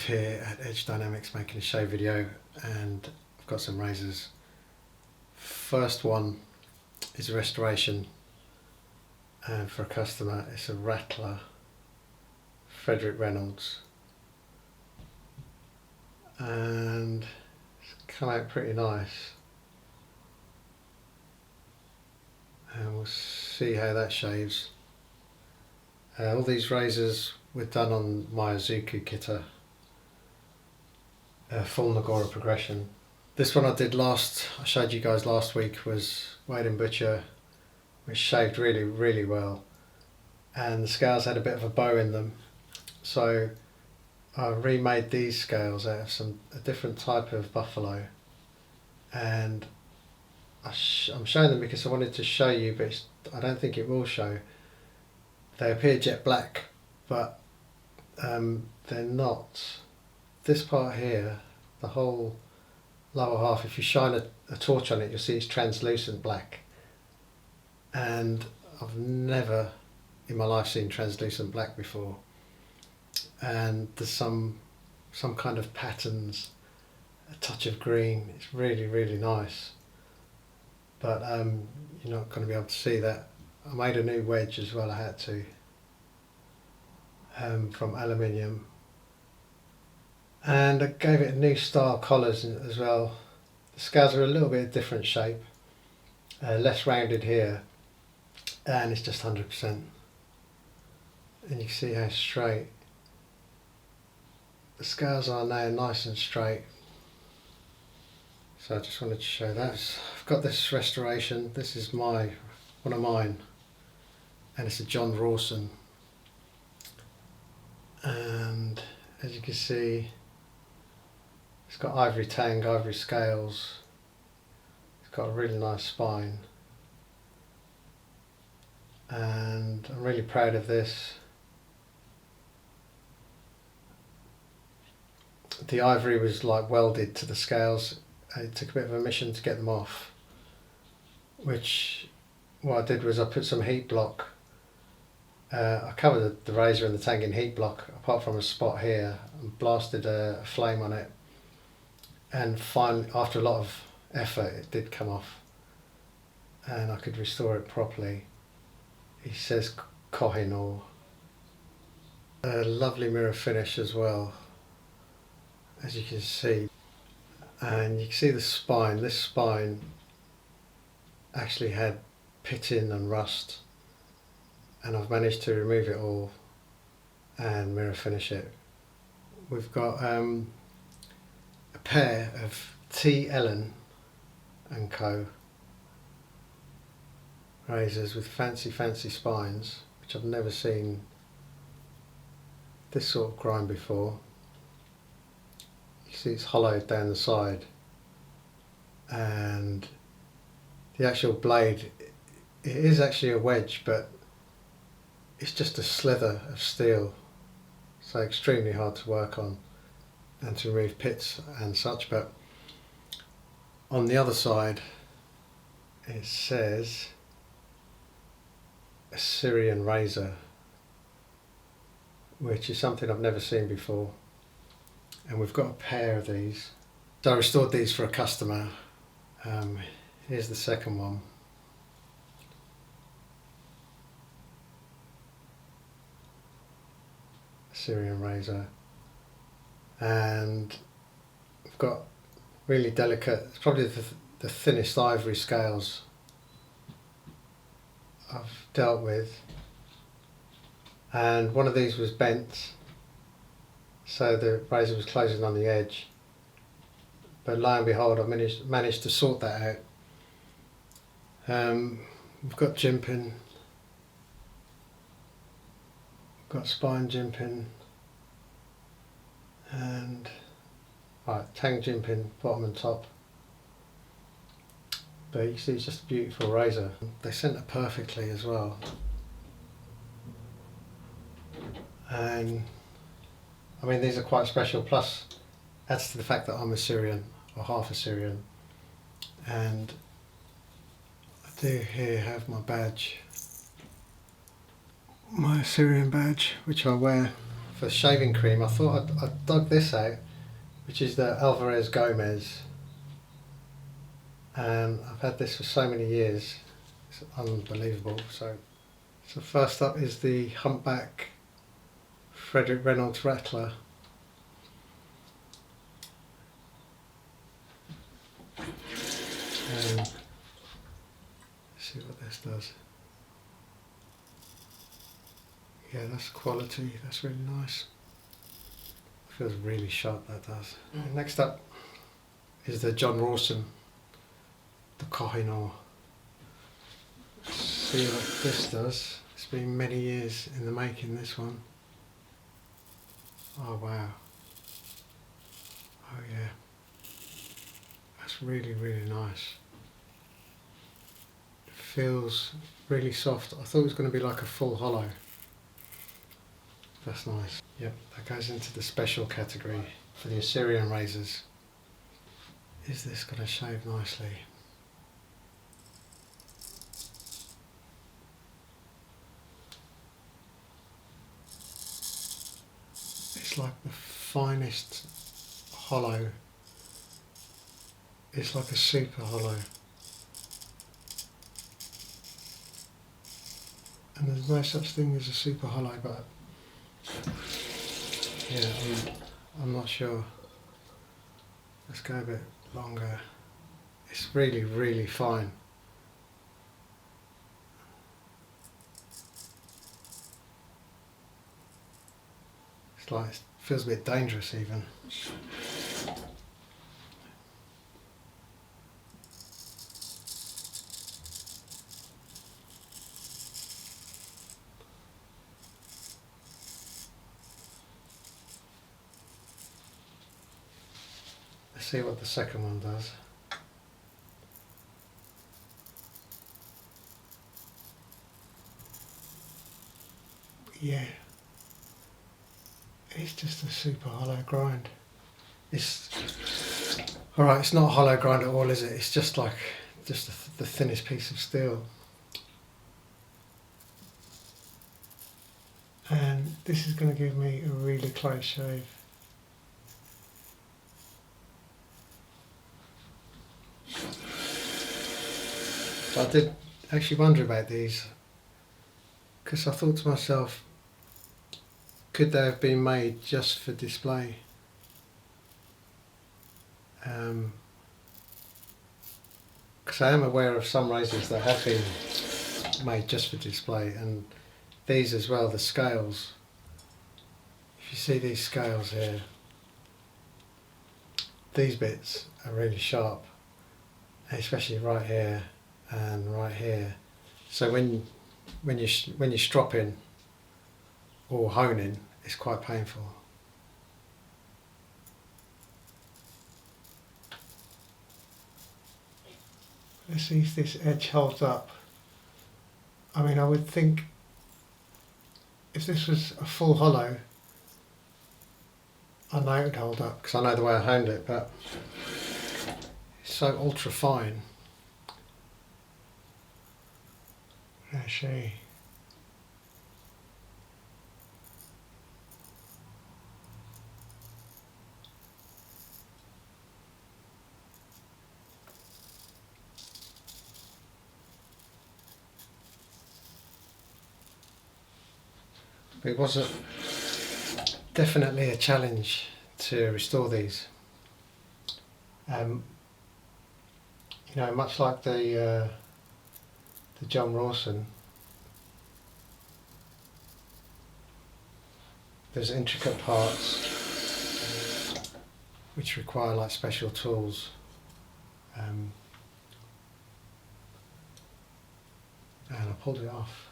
Here at Edge Dynamics making a show video, and I've got some razors. First one is a restoration and for a customer. It's a Rattler Frederick Reynolds, and it's come out pretty nice, and we'll see how that shaves. All these razors were done on my Azuku Kita full Nagora progression. This one I showed you guys last week, was Wade & Butcher, which shaved really well, and the scales had a bit of a bow in them, so I remade these scales out of a different type of buffalo, and I'm showing them because I wanted to show you, but I don't think it will show. They appear jet black, but they're not. This part here, the whole lower half, if you shine a torch on it, you'll see it's translucent black, and I've never in my life seen translucent black before. And there's some kind of patterns, a touch of green. It's really nice, but you're not going to be able to see that. I made a new wedge as well, I had to, from aluminium. And I gave it a new style collars as well. The scales are a little bit different shape, less rounded here, and it's just 100%. And you can see how straight the scales are now, nice and straight. So I just wanted to show that. I've got this restoration. This is one of mine, and it's a John Rawson. And as you can see, it's got ivory tang, ivory scales. It's got a really nice spine, and I'm really proud of this. The ivory was like welded to the scales. It took a bit of a mission to get them off, which what I did was I put some heat block. I covered the razor and the tang in heat block, apart from a spot here, and blasted a flame on it. And finally, after a lot of effort, it did come off, and I could restore it properly. He says Kohinoor. A lovely mirror finish as well, as you can see. And you can see the spine. This spine actually had pitting and rust, and I've managed to remove it all and mirror finish it. We've got a pair of T. Ellen & Co. razors with fancy spines, which I've never seen this sort of grind before. You see it's hollowed down the side, and the actual blade, it is actually a wedge, but it's just a slither of steel, so extremely hard to work on and to remove pits and such. But on the other side it says Assyrian Razor, which is something I've never seen before, and we've got a pair of these. So I restored these for a customer. Here's the second one. Assyrian Razor. And I've got really delicate, it's probably the thinnest ivory scales I've dealt with. And one of these was bent, so the razor was closing on the edge. But lo and behold, I managed to sort that out. We've got jimping, got spine jimping, and tang jimping bottom and top. But you see, it's just a beautiful razor. They centre perfectly as well. And I mean, these are quite special, plus adds to the fact that I'm Assyrian, or half Assyrian. And I do here have my badge, my Assyrian badge, which I wear for shaving cream. I thought I'd dug this out, which is the Alvarez Gomez. And I've had this for so many years, it's unbelievable. So first up is the Humpback Frederick Reynolds Rattler. Let's see what this does. Yeah, that's quality, that's really nice. Feels really sharp, that does. Next up is the John Rawson, the Kohinoor. See what this does. It's been many years in the making, this one. Oh wow. Oh yeah. That's really, really nice. It feels really soft. I thought it was going to be like a full hollow. That's nice. Yep, that goes into the special category for the Assyrian razors. Is this going to shave nicely? It's like the finest hollow. It's like a super hollow. And there's no such thing as a super hollow, but yeah, I'm not sure. Let's go a bit longer. It's really, really fine. It's like, it feels a bit dangerous even. Let's see what the second one does. Yeah, it's just a super hollow grind. It's alright, it's not a hollow grind at all, is it? It's just like the thinnest piece of steel. And this is going to give me a really close shave. So I did actually wonder about these, because I thought to myself, could they have been made just for display? Because I am aware of some razors that have been made just for display, and these as well, the scales. If you see these scales here, these bits are really sharp, especially right here and right here. So when you're stropping or honing, it's quite painful. Let's see if this edge holds up. I mean, I would think if this was a full hollow, I know it would hold up because I know the way I honed it, but it's so ultra fine. Let's see. But it was definitely a challenge to restore these. You know, much like the John Rawson, there's intricate parts which require like special tools. And I pulled it off.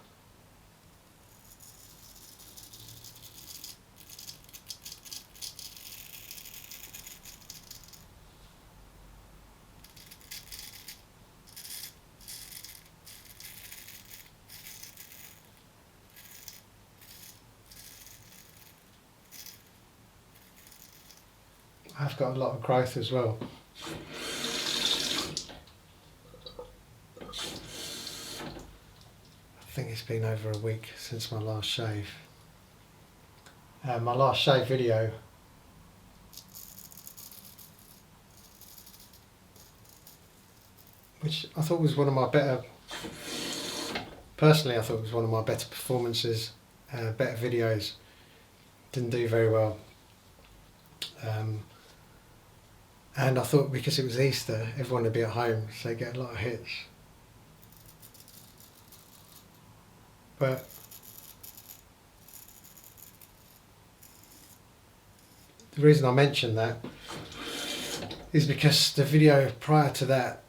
I've got a lot of growth as well. I think it's been over a week since my last shave. My last shave video which I thought was one of my better, personally I thought it was one of my better performances, better videos. Didn't do very well. And I thought because it was Easter, everyone would be at home, so they get a lot of hits. But the reason I mention that is because the video prior to that,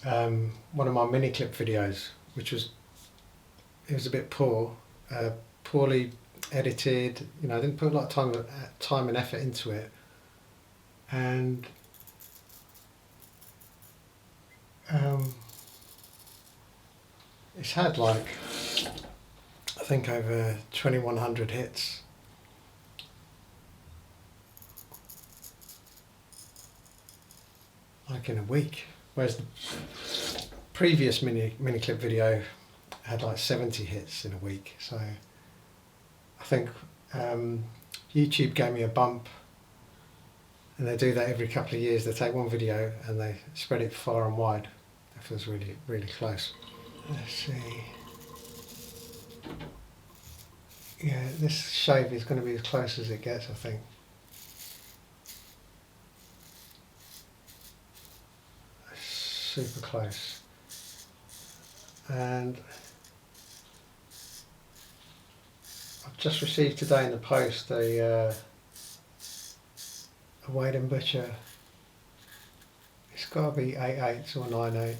one of my mini clip videos, which was, it was a bit poor, poorly edited. You know, I didn't put a lot of time and effort into it, and it's had like, I think over 2,100 hits. Like in a week, whereas the previous mini clip video had like 70 hits in a week. So I think YouTube gave me a bump, and they do that every couple of years. They take one video and they spread it far and wide. That feels really, really close. Let's see. Yeah, this shave is going to be as close as it gets, I think. Super close. And I've just received today in the post a Wade and Butcher. It's got to be 8/8 or 9/8.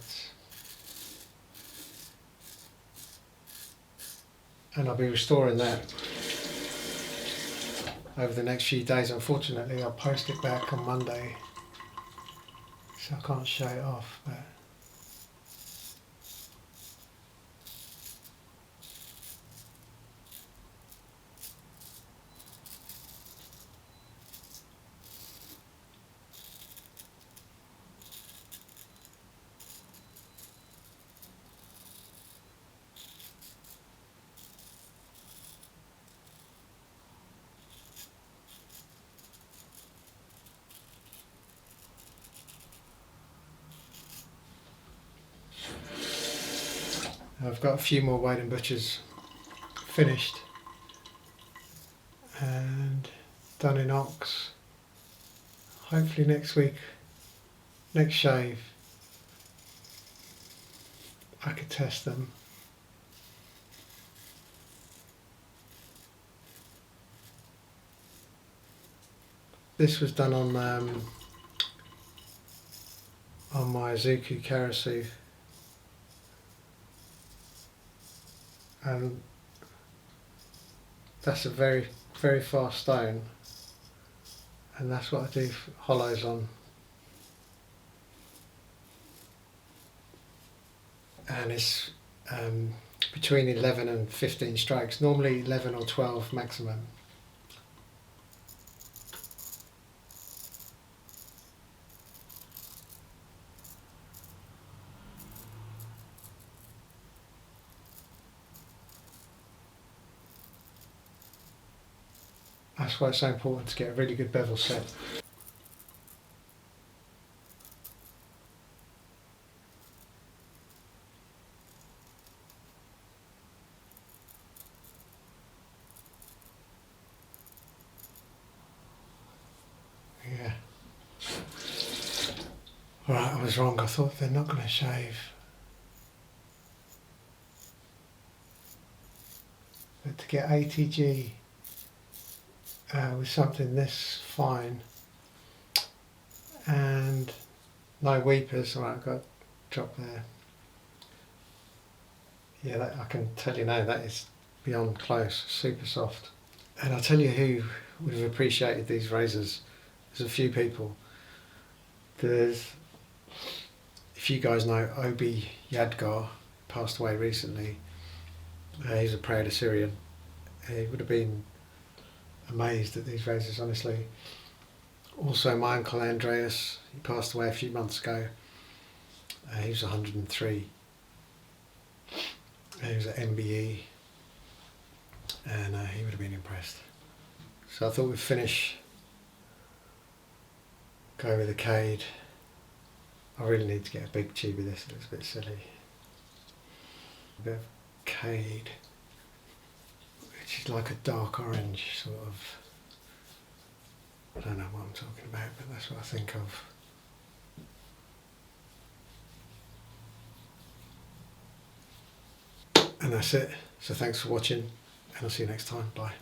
And I'll be restoring that over the next few days. Unfortunately, I'll post it back on Monday, so I can't show it off. But I've got a few more Wade and Butchers finished and done in ox. Hopefully next week, next shave, I could test them. This was done on my Zuku Karasu, and that's a very, very fast stone, and that's what I do hollows on. And it's between 11 and 15 strikes, normally 11 or 12 maximum. That's why it's so important to get a really good bevel set. Alright, I was wrong. I thought they're not going to shave. But to get ATG with something this fine and no weepers, alright, I've got a drop there. Yeah, that, I can tell you now, that is beyond close, super soft. And I'll tell you who would have appreciated these razors. There's a few people. There's, if you guys know Obi Yadgar, passed away recently. He's a proud Assyrian. He would have been amazed at these razors, honestly. Also my uncle Andreas, he passed away a few months ago. He was 103. He was at MBE, and he would have been impressed. So I thought we'd finish, go with the Cade. I really need to get a big tube of this, it looks a bit silly. A bit of Cade, which is like a dark orange sort of, I don't know what I'm talking about, but that's what I think of. And that's it. So thanks for watching, and I'll see you next time. Bye.